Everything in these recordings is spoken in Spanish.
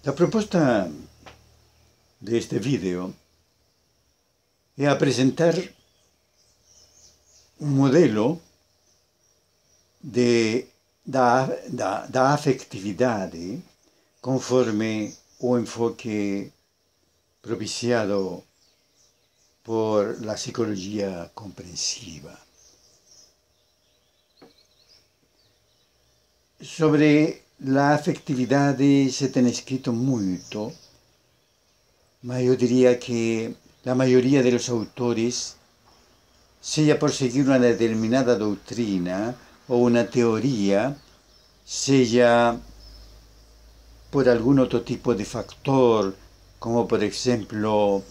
La propuesta de este video es a presentar un modelo da afectividade conforme o enfoque propiciado por la psicología comprensiva. Sobre la afectividade se tem escrito muito, mas eu diria que la mayoría de los autores, sea por seguir una determinada doctrina o una teoría, sea por algún otro tipo de factor, como por ejemplo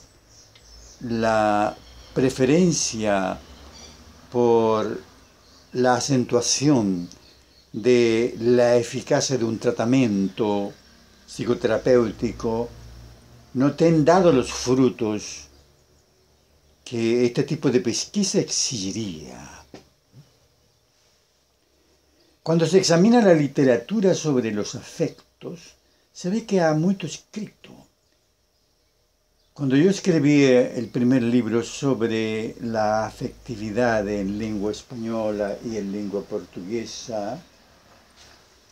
la preferencia por la acentuación de la eficacia de un tratamiento psicoterapéutico, no te han dado los frutos que este tipo de pesquisa exigiría. Cuando se examina la literatura sobre los afectos, se ve que hay mucho escrito. Cuando yo escribí el primer libro sobre la afectividad en lengua española y en lengua portuguesa,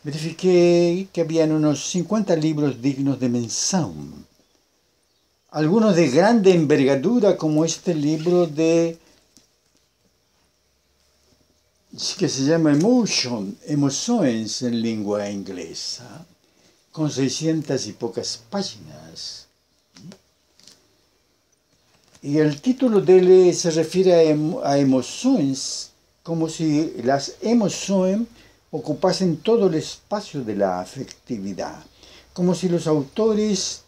verifiqué que habían unos 50 libros dignos de mención. Algunos de grande envergadura, como este libro que se llama Emotions en lengua inglesa, con 600 y pocas páginas. Y el título de él se refiere a emociones, como si las emociones ocupasen todo el espacio de la afectividad, como si los autores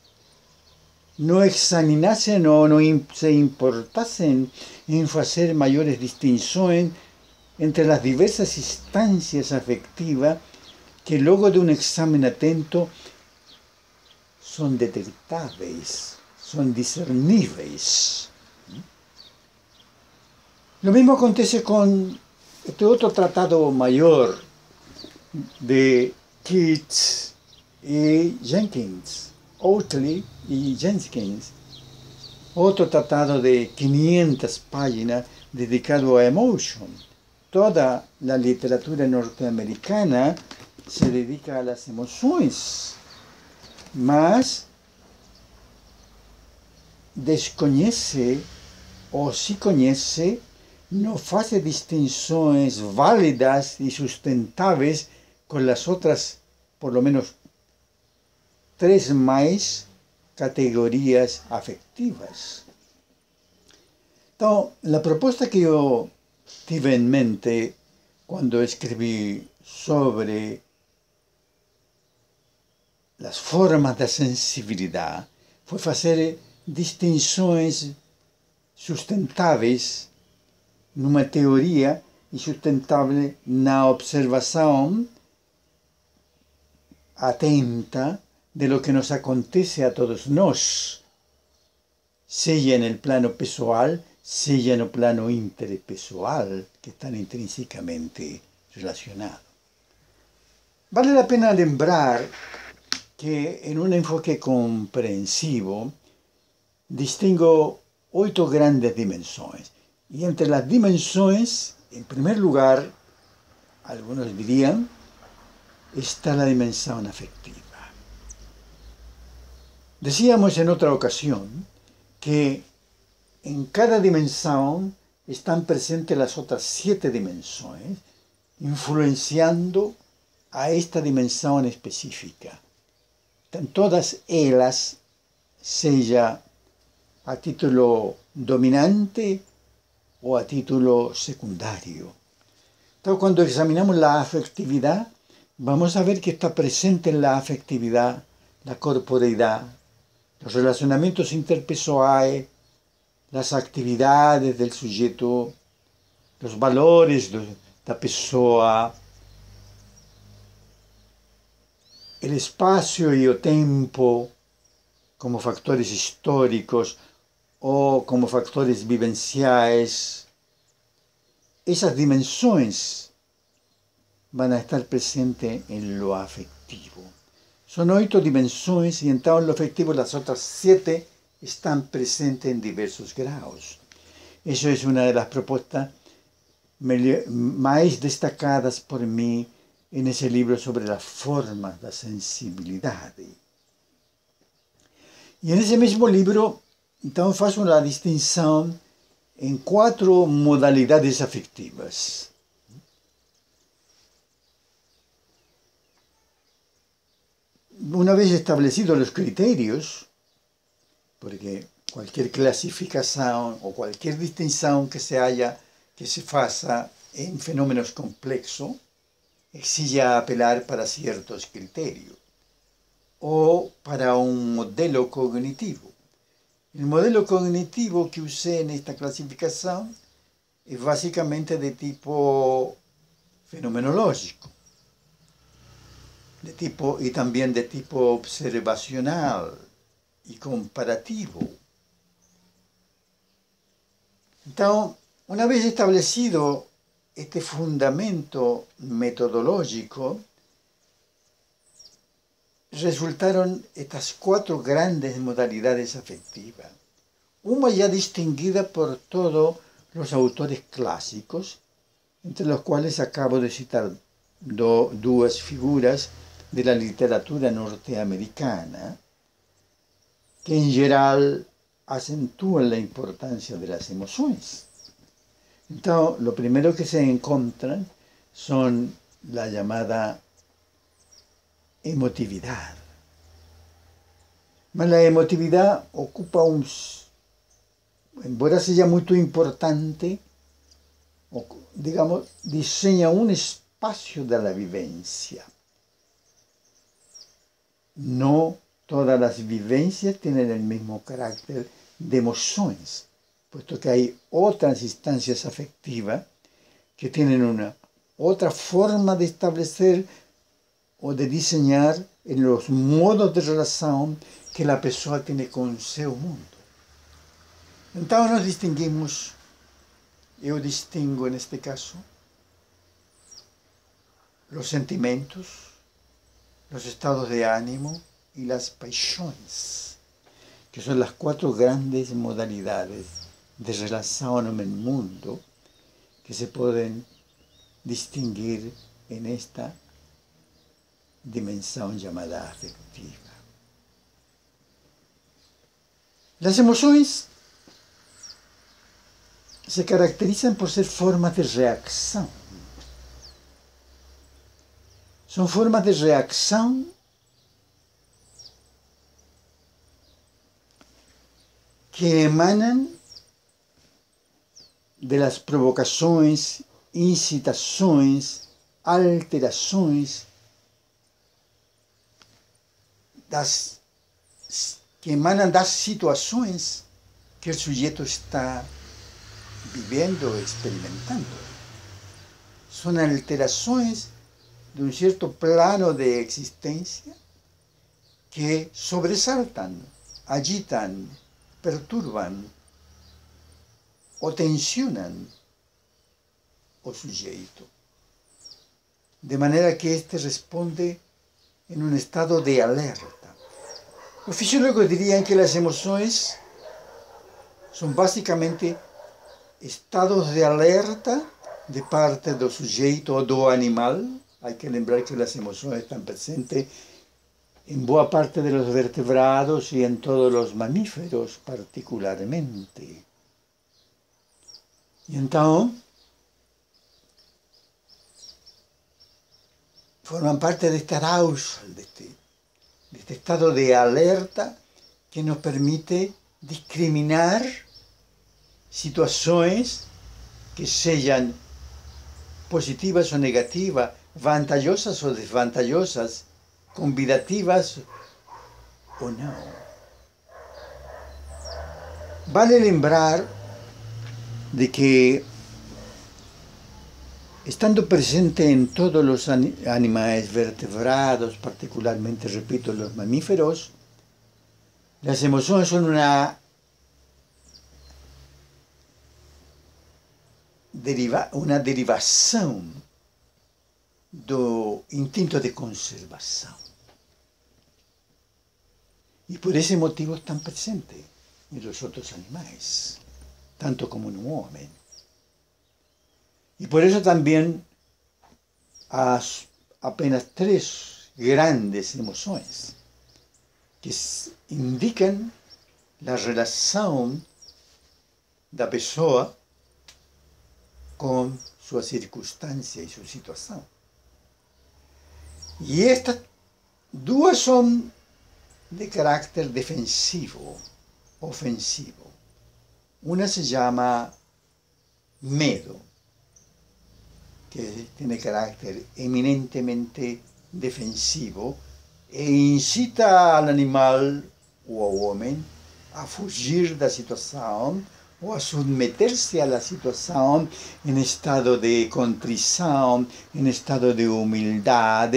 no examinasen o no se importasen en hacer mayores distinciones entre las diversas instancias afectivas que luego de un examen atento son detectables, son discernibles. Lo mismo acontece con este otro tratado mayor de Keats y Jenkins, Oatley y Jenkins, otro tratado de 500 páginas dedicado a emotion. Toda la literatura norteamericana se dedica a las emociones, mas desconoce o si conoce, no hace distinciones válidas y sustentables con las otras, por lo menos 3 más categorías afectivas. Entonces, la propuesta que yo tuve en mente cuando escribí sobre las formas de sensibilidad fue hacer distinciones sustentables en una teoría y sustentable en la observación atenta de lo que nos acontece a todos nos, sea en el plano pessoal, sea en el plano interpessoal, que están intrínsecamente relacionados. Vale la pena lembrar que en un enfoque comprensivo distingo 8 grandes dimensiones. Y entre las dimensiones, en primer lugar, algunos dirían, está la dimensión afectiva. Decíamos en otra ocasión que en cada dimensión están presentes las otras 7 dimensiones, influenciando a esta dimensión específica. Están todas ellas, sea a título dominante o a título secundario. Entonces, cuando examinamos la afectividad, vamos a ver que está presente en la afectividad la corporeidad, los relacionamientos interpessoais, las actividades del sujeto, los valores de la pessoa, el espacio y el tiempo como factores históricos o como factores vivenciales. Esas dimensiones van a estar presentes en lo afectivo. Son 8 dimensões e então no efectivo las otras 7 están presentes en diversos grados. Eso es una de las propuestas más destacadas por mí en ese libro sobre las formas da sensibilidade. E nesse mesmo livro, então, faço uma distinção em 4 modalidades afetivas. Una vez establecidos los criterios, porque cualquier clasificación o cualquier distinción que se faça en fenómenos complejos, exige apelar para ciertos criterios o para un modelo cognitivo. El modelo cognitivo que usé en esta clasificación es básicamente de tipo fenomenológico, y también de tipo observacional y comparativo. Entonces, una vez establecido este fundamento metodológico, resultaron estas 4 grandes modalidades afectivas. Una ya distinguida por todos los autores clásicos, entre los cuales acabo de citar dos figuras de la literatura norteamericana, que en general acentúan la importancia de las emociones. Entonces, lo primero que se encuentran son la llamada emotividad. Mas la emotividad ocupa embora sea muy importante, digamos, diseña un espacio de la vivencia. No todas las vivencias tienen el mismo carácter de emociones, puesto que hay otras instancias afectivas que tienen una otra forma de establecer o de diseñar en los modos de relación que la persona tiene con su mundo. Entonces nos distinguimos, yo distingo en este caso, los sentimientos, los estados de ánimo y las pasiones, que son las 4 grandes modalidades de relación en el mundo que se pueden distinguir en esta dimensión llamada afectiva. Las emociones se caracterizan por ser formas de reacción. Son formas de reacción que emanan de las provocaciones, incitaciones, alteraciones, que emanan das situaciones que el sujeto está viviendo, experimentando. Son alteraciones de un cierto plano de existencia que sobresaltan, agitan, perturban o tensionan al sujeto, de manera que éste responde en un estado de alerta. Los fisiólogos dirían que las emociones son básicamente estados de alerta de parte del sujeto o do animal. Hay que lembrar que las emociones están presentes en buena parte de los vertebrados y en todos los mamíferos particularmente. Y entonces forman parte de este arousal, de este estado de alerta que nos permite discriminar situaciones que sean positivas o negativas, vantajosas o desvantajosas, convidativas o no. Vale lembrar de que, estando presente en todos los animales vertebrados, particularmente, repito, los mamíferos, las emociones son una derivación do instinto de conservación. Y por ese motivo están presentes en los otros animales, tanto como en un hombre. Y por eso también apenas tres grandes emociones que indican la relación de la persona con su circunstancia y su situación. Y estas dos son de carácter defensivo, ofensivo. Una se llama miedo, que tiene carácter eminentemente defensivo e incita al animal o al hombre a fugir de la situación o a someterse a la situación en estado de contrición, en estado de humildad,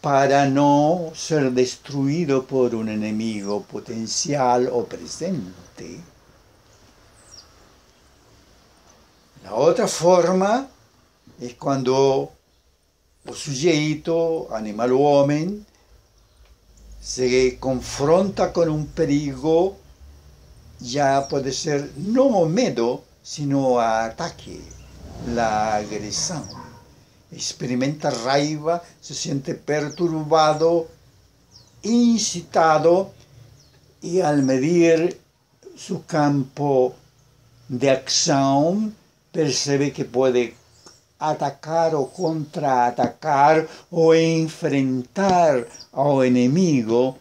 para no ser destruido por un enemigo potencial o presente. La otra forma es cuando el sujeto, animal o hombre, se confronta con un peligro, ya puede ser no miedo, sino ataque, la agresión. Experimenta raiva, se siente perturbado, incitado, y al medir su campo de acción, percibe que puede atacar o contraatacar o enfrentar al enemigo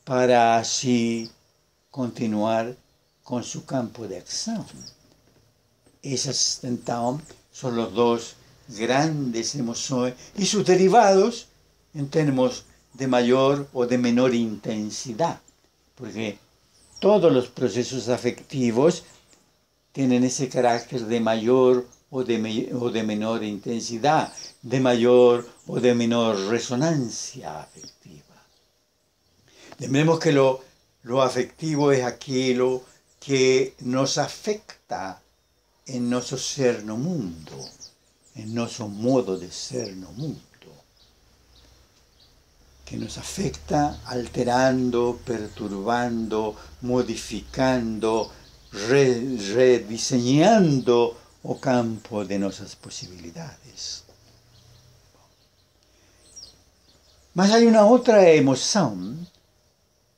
para así continuar con su campo de acción. Esas entonces son los dos grandes emociones y sus derivados en términos de mayor o de menor intensidad, porque todos los procesos afectivos tienen ese carácter de mayor o de menor intensidad, de mayor o de menor resonancia afectiva. Lembremos que lo afectivo es aquello que nos afecta en nuestro ser no mundo, en nuestro modo de ser no mundo, que nos afecta alterando, perturbando, modificando, rediseñando o campo de nuestras posibilidades. Mas hay una otra emoción,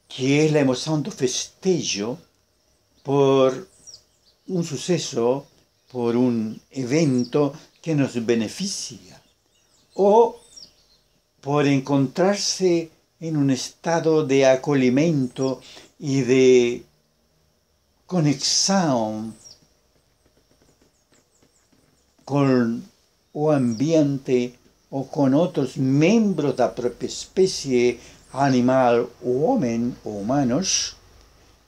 que es la emoción de festejo por un suceso, por un evento que nos beneficia, o por encontrarse en un estado de acogimiento y de conexión con o ambiente o con otros miembros de la propia especie animal o hombre o humanos,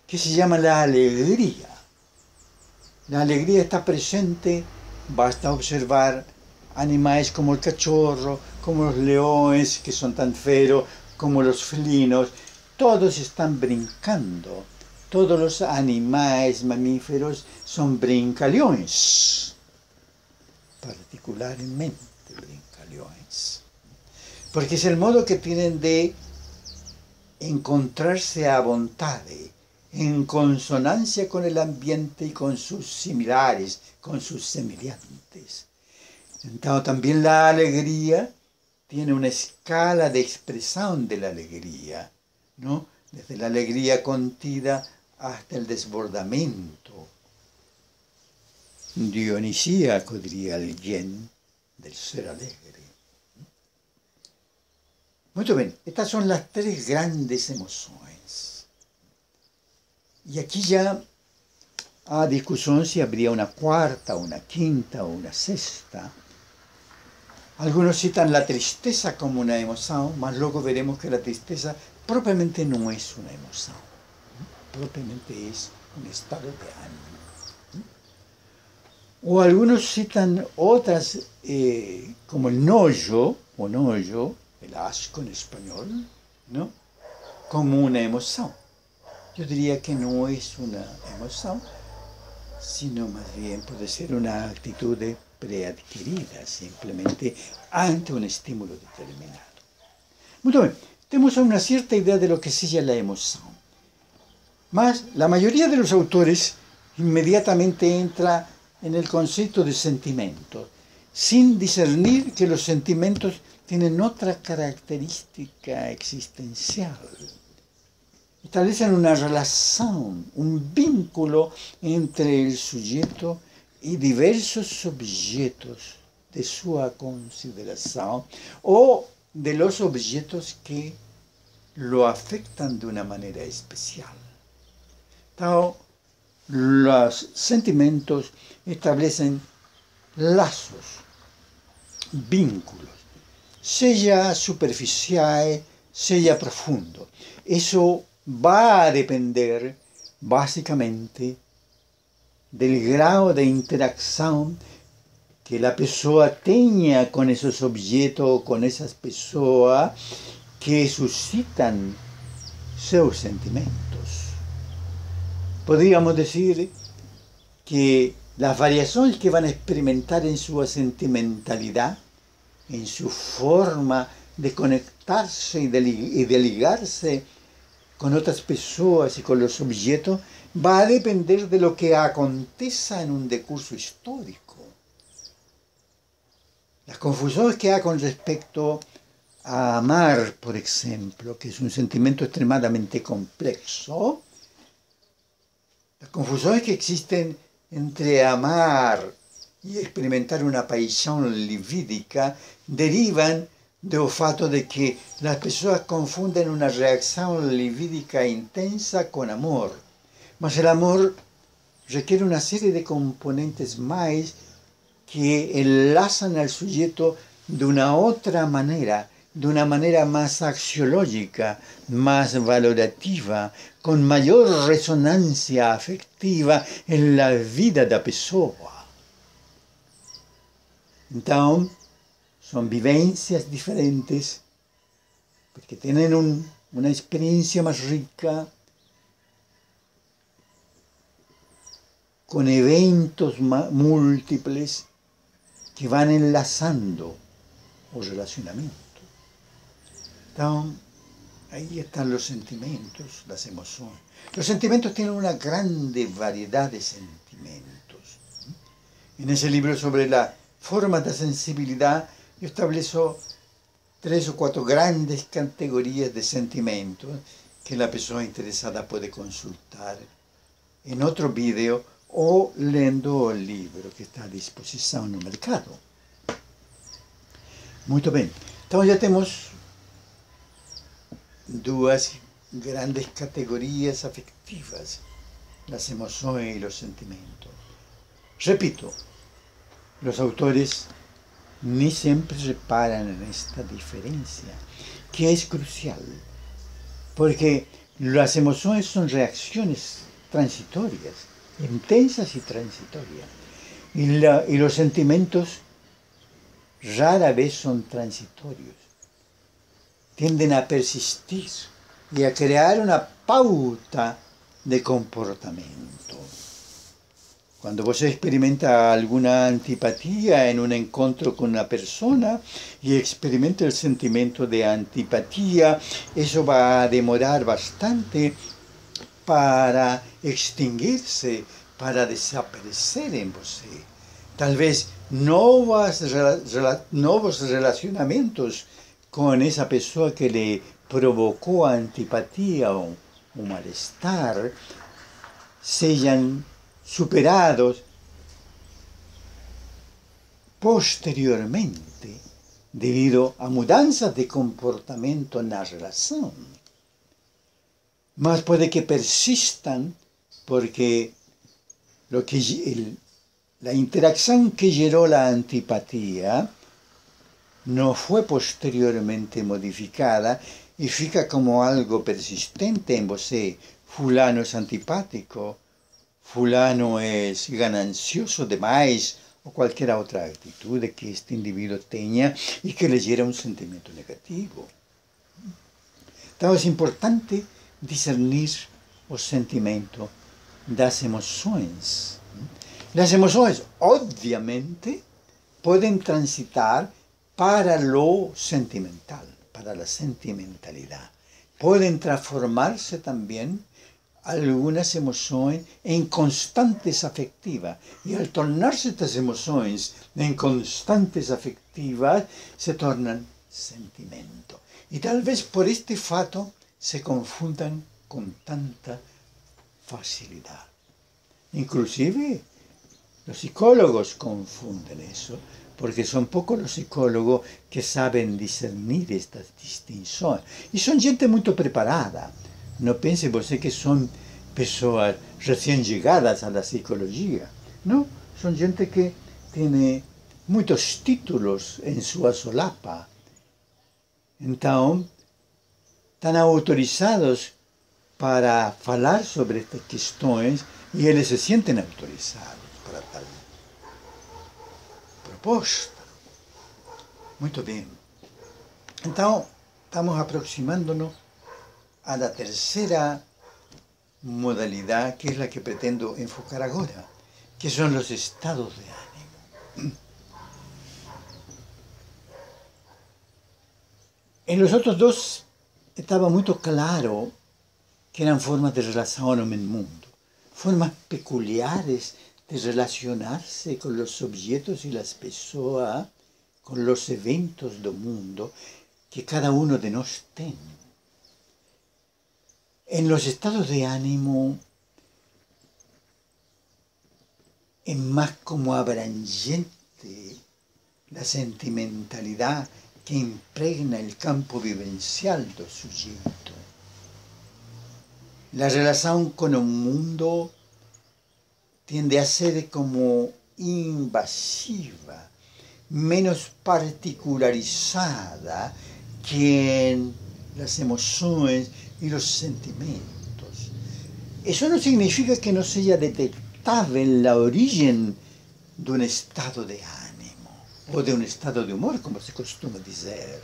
que se llama la alegría. La alegría está presente, basta observar animales como el cachorro, como los leones, que son tan feroz, como los felinos, todos están brincando. Todos los animales mamíferos son brincaliones, particularmente brincaliones, porque es el modo que tienen de encontrarse a voluntad, en consonancia con el ambiente y con sus similares, con sus semejantes. Entonces también la alegría tiene una escala de expresión de la alegría, ¿no? Desde la alegría contida hasta el desbordamiento dionisíaco, diría alguien, del ser alegre. Muy bien, estas son las tres grandes emociones. Y aquí ya a discusión si habría una cuarta, una quinta o una sexta. Algunos citan la tristeza como una emoción, mas luego veremos que la tristeza propiamente no es una emoción, propiamente es un estado de ánimo. O algunos citan otras como el nojo, o nojo, el asco en español, ¿no? Como una emoción. Yo diría que no es una emoción, sino más bien puede ser una actitud preadquirida, simplemente ante un estímulo determinado. Muy bien, tenemos una cierta idea de lo que sería la emoción. Mas la mayoría de los autores inmediatamente entra en el concepto de sentimientos, sin discernir que los sentimientos tienen otra característica existencial. Establecen una relación, un vínculo entre el sujeto y diversos objetos de su consideración o de los objetos que lo afectan de una manera especial. Entonces, los sentimientos establecen lazos, vínculos, sea superficial, sea profundo. Eso va a depender básicamente del grado de interacción que la persona tenga con esos objetos, con esas personas que suscitan sus sentimientos. Podríamos decir que las variaciones que van a experimentar en su sentimentalidad, en su forma de conectarse y de ligarse con otras personas y con los objetos, va a depender de lo que aconteza en un decurso histórico. Las confusiones que hay con respecto a amar, por ejemplo, que es un sentimiento extremadamente complejo, las confusiones que existen entre amar y experimentar una pasión livídica derivan del fato de que las personas confunden una reacción livídica intensa con amor. Mas el amor requiere una serie de componentes más que enlazan al sujeto de una otra manera, de una manera más axiológica, más valorativa, con mayor resonancia afectiva en la vida de la persona. Entonces, son vivencias diferentes, porque tienen una experiencia más rica, con eventos múltiples que van enlazando el relacionamiento. Entonces, ahí están los sentimientos, las emociones. Los sentimientos tienen una grande variedad de sentimientos. En ese libro sobre la forma de sensibilidad, yo establezco 3 o 4 grandes categorías de sentimientos que la persona interesada puede consultar en otro video o leyendo el libro que está a disposición en el mercado. Muy bien. Entonces ya tenemos 2 grandes categorías afectivas, las emociones y los sentimientos. Repito, los autores ni siempre reparan en esta diferencia, que es crucial, porque las emociones son reacciones transitorias, intensas y transitorias, y los sentimientos rara vez son transitorios, tienden a persistir y a crear una pauta de comportamiento. Cuando vos experimenta alguna antipatía en un encuentro con una persona y experimenta el sentimiento de antipatía, eso va a demorar bastante para extinguirse, para desaparecer en vos. Tal vez nuevos relacionamientos con esa persona que le provocó antipatía o malestar sean superados posteriormente debido a mudanzas de comportamiento en la relación. Más puede que persistan porque la interacción que generó la antipatía no fue posteriormente modificada y fica como algo persistente en vos. Fulano es antipático, fulano es ganancioso de más, o cualquier otra actitud que este individuo tenga y que le genera un sentimiento negativo. Entonces es importante discernir los sentimientos de las emociones. Las emociones, obviamente, pueden transitar para lo sentimental, para la sentimentalidad. Pueden transformarse también algunas emociones en constantes afectivas. Y al tornarse estas emociones en constantes afectivas, se tornan sentimientos. Y tal vez por este fato se confundan con tanta facilidad. Inclusive los psicólogos confunden eso, porque son pocos los psicólogos que saben discernir estas distinciones. Y son gente muy preparada. No piense usted que son personas recién llegadas a la psicología. No, son gente que tiene muchos títulos en su solapa. Entonces, están autorizados para hablar sobre estas cuestiones y ellos se sienten autorizados para tal proposta. Muy bien. Entonces, estamos aproximándonos a la tercera modalidad, que es la que pretendo enfocar ahora, que son los estados de ánimo. En los otros dos estaba muy claro que eran formas de relación en el mundo, formas peculiares de relacionarse con los objetos y las personas, con los eventos del mundo que cada uno de nosotros tiene. En los estados de ánimo es más como abrangente la sentimentalidad que impregna el campo vivencial del sujeto. La relación con el mundo tiende a ser como invasiva, menos particularizada que en las emociones y los sentimientos. Eso no significa que no sea detectable el origen de un estado de ánimo o de un estado de humor, como se costuma decir.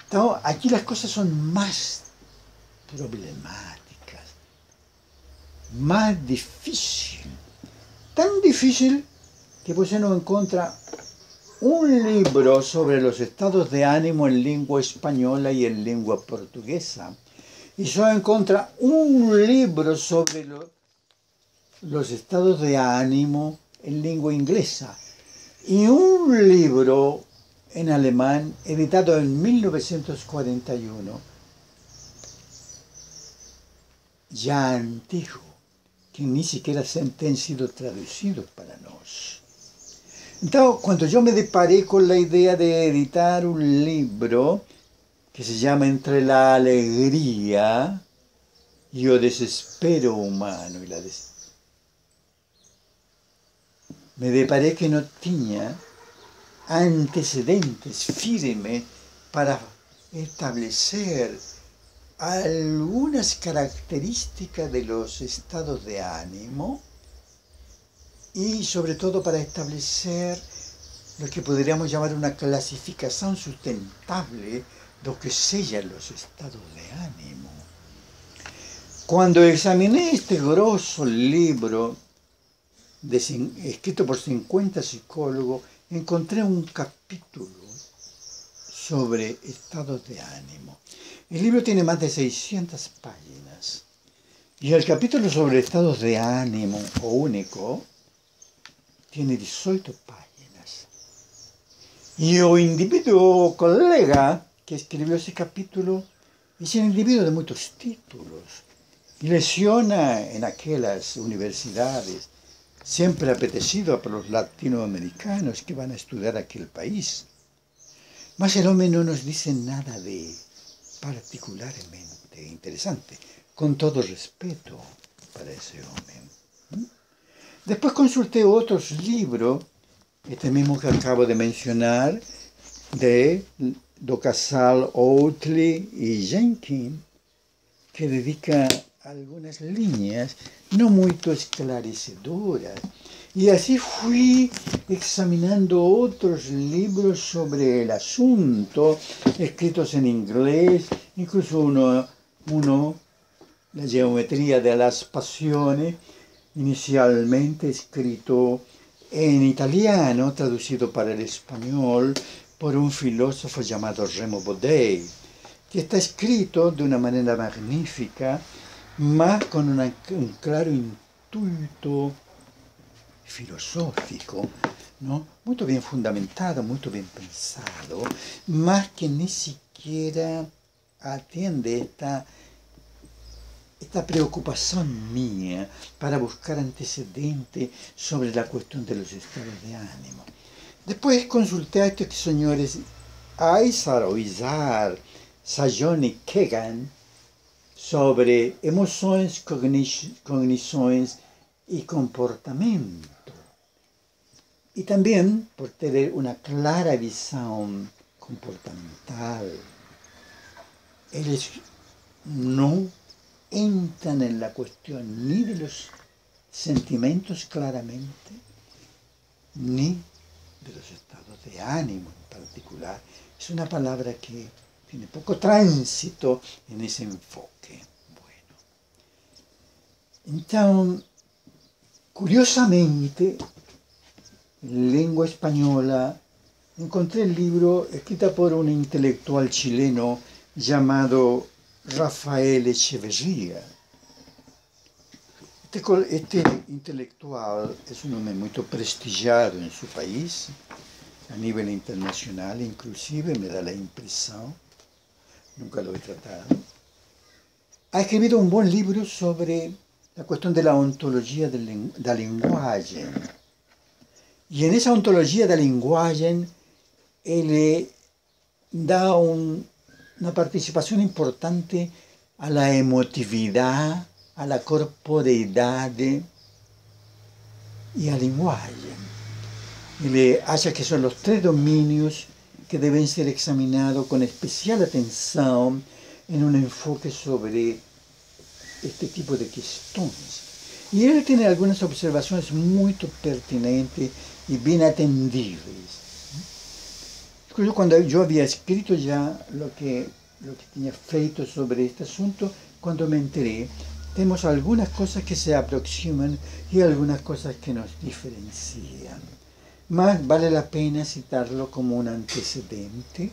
Entonces, aquí las cosas son más problemáticas, más difíciles, tan difícil que pues no encuentra un libro sobre los estados de ánimo en lengua española y en lengua portuguesa. Y solo encuentra un libro sobre los estados de ánimo en lengua inglesa. Y un libro en alemán, editado en 1941, ya antiguo, que ni siquiera han sido traducidos para nosotros. Entonces, cuando yo me deparé con la idea de editar un libro que se llama Entre la alegría y el desespero humano, me deparé que no tenía antecedentes firmes para establecer algunas características de los estados de ánimo y sobre todo para establecer lo que podríamos llamar una clasificación sustentable de lo que sellan los estados de ánimo. Cuando examiné este grosso libro escrito por 50 psicólogos, encontré un capítulo sobre estados de ánimo. El libro tiene más de 600 páginas y el capítulo sobre estados de ánimo o único tiene 18 páginas. Y el individuo colega que escribió ese capítulo es un individuo de muchos títulos y leciona en aquellas universidades siempre apetecido por los latinoamericanos que van a estudiar aquel país. Mas el hombre no nos dice nada de particularmente interesante, con todo respeto para ese hombre. Después consulté otros libros, este mismo que acabo de mencionar, de Casal, Oatley y Jenkins, que dedica algunas líneas no muy esclarecedoras. Y así fui examinando otros libros sobre el asunto, escritos en inglés, incluso uno La geometría de las pasiones, inicialmente escrito en italiano, traducido para el español por un filósofo llamado Remo Bodei, que está escrito de una manera magnífica, más con un claro intuito filosófico, ¿no? Muy bien fundamentado, muy bien pensado, más que ni siquiera atiende esta preocupación mía para buscar antecedentes sobre la cuestión de los estados de ánimo. Después consulté a estos señores Aizar o Izar, Sajon y Kegan sobre emociones, cogniciones y comportamiento. Y también por tener una clara visión comportamental. Ellos no entran en la cuestión ni de los sentimientos claramente, ni de los estados de ánimo en particular. Es una palabra que tiene poco tránsito en ese enfoque. Bueno, entonces, curiosamente, en lengua española, encontré el libro escrito por un intelectual chileno llamado Rafael Echeverría. Este intelectual es un hombre muy prestigiado en su país, a nivel internacional inclusive, me da la impresión, nunca lo he tratado. Ha escrito un buen libro sobre la cuestión de la ontología del lenguaje. Y en esa ontología del lenguaje, él da una participación importante a la emotividad, a la corporeidad y al lenguaje. Y le hace que son los tres dominios que deben ser examinados con especial atención en un enfoque sobre este tipo de cuestiones. Y él tiene algunas observaciones muy pertinentes y bien atendibles. Cuando yo había escrito ya lo que tenía feito sobre este asunto, cuando me enteré, tenemos algunas cosas que se aproximan y algunas cosas que nos diferencian. Más vale la pena citarlo como un antecedente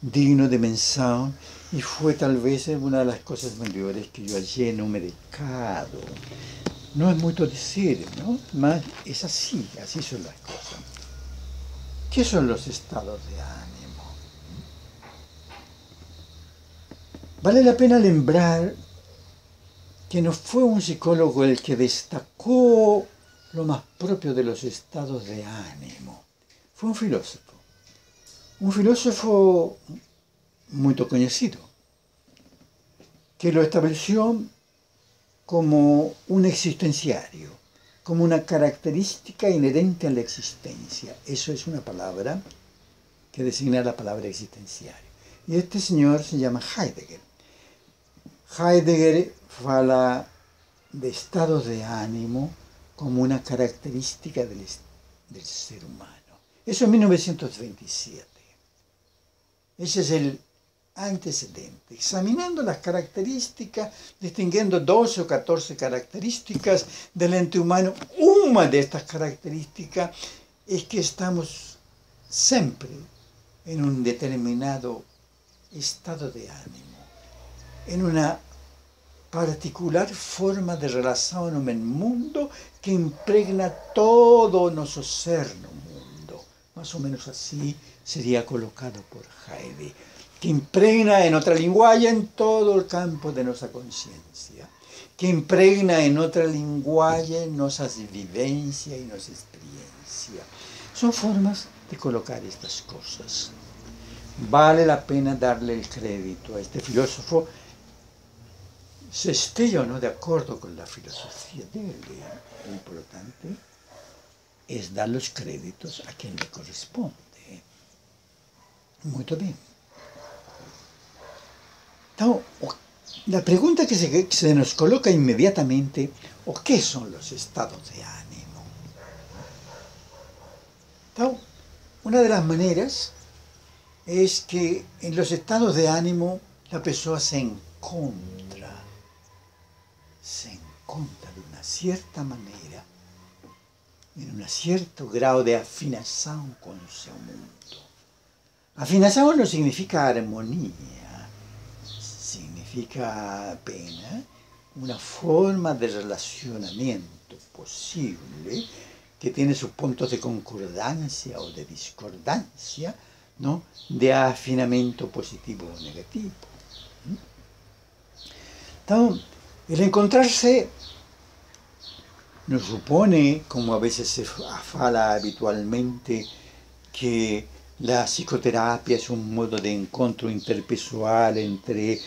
digno de mención y fue tal vez una de las cosas mayores que yo hallé en un mercado. No es mucho decir, ¿no? Más es así son las cosas. ¿Qué son los estados de ánimo? Vale la pena lembrar que no fue un psicólogo el que destacó lo más propio de los estados de ánimo. Fue un filósofo muy conocido, que lo estableció como un existenciario, como una característica inherente a la existencia. Eso es una palabra que designa la palabra existenciario. Y este señor se llama Heidegger. Heidegger habla de estados de ánimo como una característica del ser humano. Eso en 1927. Ese es el antecedente. Examinando las características, distinguiendo 12 o 14 características del ente humano, una de estas características es que estamos siempre en un determinado estado de ánimo, en una particular forma de relación en el mundo que impregna todo nuestro ser en el mundo. Más o menos así sería colocado por Heidegger, que impregna en otro lenguaje en todo el campo de nuestra conciencia, que impregna en otro lenguaje nuestras vivencias y nuestra experiencia. Son formas de colocar estas cosas. Vale la pena darle el crédito a este filósofo, se esté o no de acuerdo con la filosofía de él. Lo importante es dar los créditos a quien le corresponde. Muy bien. Entonces, la pregunta que se nos coloca inmediatamente, ¿o qué son los estados de ánimo? Entonces, una de las maneras es que en los estados de ánimo la persona se encuentra de una cierta manera, en un cierto grado de afinación con su mundo. Afinación no significa armonía, significa apenas una forma de relacionamiento posible que tiene sus puntos de concordancia o de discordancia, ¿no? De afinamiento positivo o negativo. Entonces, el encontrarse no supone, como a veces se fala habitualmente, que la psicoterapia es un modo de encuentro interpessoal entre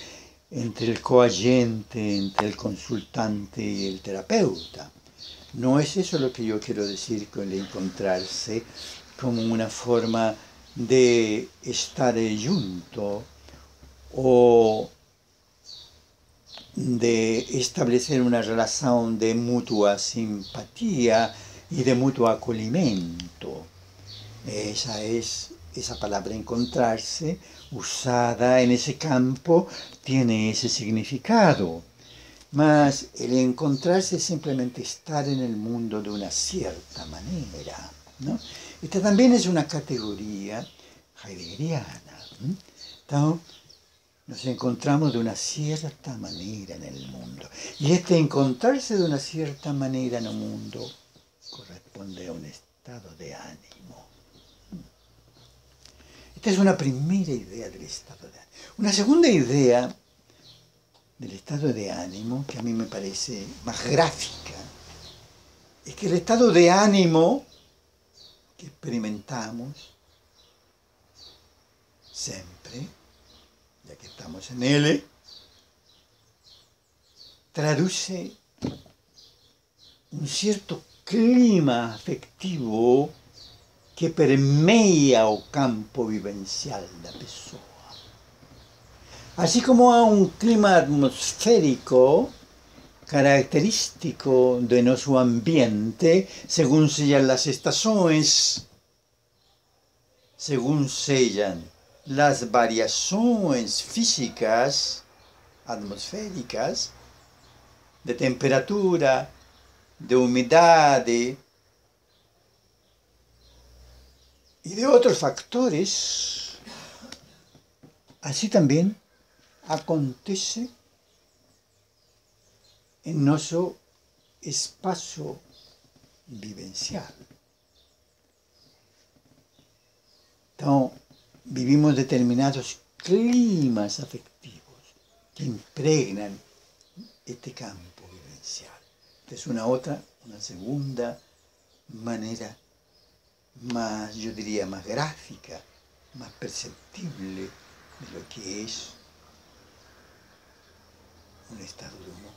el coayente, entre el consultante y el terapeuta. No es eso lo que yo quiero decir con el encontrarse como una forma de estar junto o de establecer una relación de mutua simpatía y de mutuo acogimiento. Esa palabra encontrarse, usada en ese campo, tiene ese significado. Mas el encontrarse es simplemente estar en el mundo de una cierta manera, ¿no? Esta también es una categoría heideggeriana. Entonces, nos encontramos de una cierta manera en el mundo. Y este encontrarse de una cierta manera en el mundo corresponde a un estado de ánimo. Esta es una primera idea del estado de ánimo. Una segunda idea del estado de ánimo, que a mí me parece más gráfica, es que el estado de ánimo que experimentamos siempre, ya que estamos en él, traduce un cierto clima afectivo que permea o campo vivencial da pessoa. Así como a un clima atmosférico característico de nuestro ambiente, según sellan las estaciones, según sellan las variaciones físicas atmosféricas, de temperatura, de humedad y de otros factores, así también acontece en nuestro espacio vivencial. Entonces, vivimos determinados climas afectivos que impregnan este campo vivencial. Es una segunda manera más, yo diría, más gráfica, más perceptible de lo que es un estado de humor.